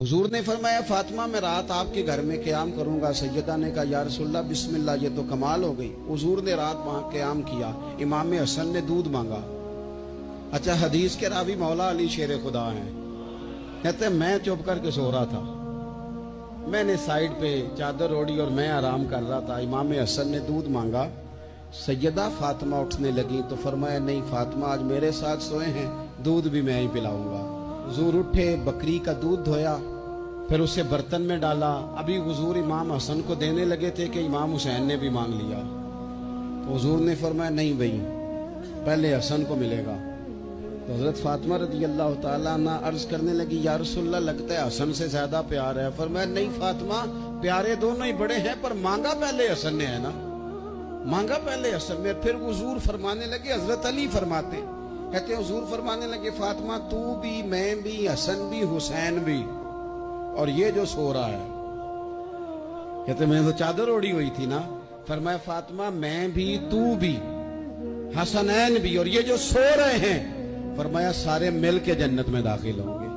हुजूर ने फरमाया फातिमा मैं रात आपके घर में क़याम करूंगा। सैयदा ने कहा या रसूलल्लाह बिस्मिल्लाह, ये तो कमाल हो गई। हुजूर ने रात वहां क़याम किया। इमाम हसन ने दूध मांगा। अच्छा, हदीस के रावी मौला अली शेर खुदा हैं। कहते मैं चुप करके सो रहा था, मैंने साइड पे चादर ओढ़ी और मैं आराम कर रहा था। इमाम हसन ने दूध मांगा। सैयदा फातिमा उठने लगी तो फरमाया नहीं फातिमा आज मेरे साथ सोए हैं, दूध भी मैं ही पिलाऊंगा। हुजूर उठे, बकरी का दूध धोया, फिर उसे बर्तन में डाला। अभी हुजूर इमाम हसन को देने लगे थे कि इमाम हुसैन ने भी मांग लिया। तो हुजूर ने फरमाया नहीं भाई, पहले हसन को मिलेगा। तो हजरत फातिमा रज़ी अल्लाह ताला अन्हा अर्ज करने लगी या रसूलल्लाह लगता है हसन से ज्यादा प्यार है। फरमाया नहीं फातिमा, प्यारे दोनों ही बड़े हैं, पर मांगा पहले हसन ने है ना, मांगा पहले हसन ने। फिर हुजूर फरमाने लगे, हजरत अली फरमाते, कहते हुजूर फरमाने लगे फातिमा तू भी, मैं भी, हसन भी, हुसैन भी, और ये जो सो रहा है। कहते मैं तो चादर ओढ़ी हुई थी ना। फरमाया फातिमा मैं भी, तू भी, हसनैन भी, और ये जो सो रहे हैं, फरमाया सारे मिल के जन्नत में दाखिल होंगे।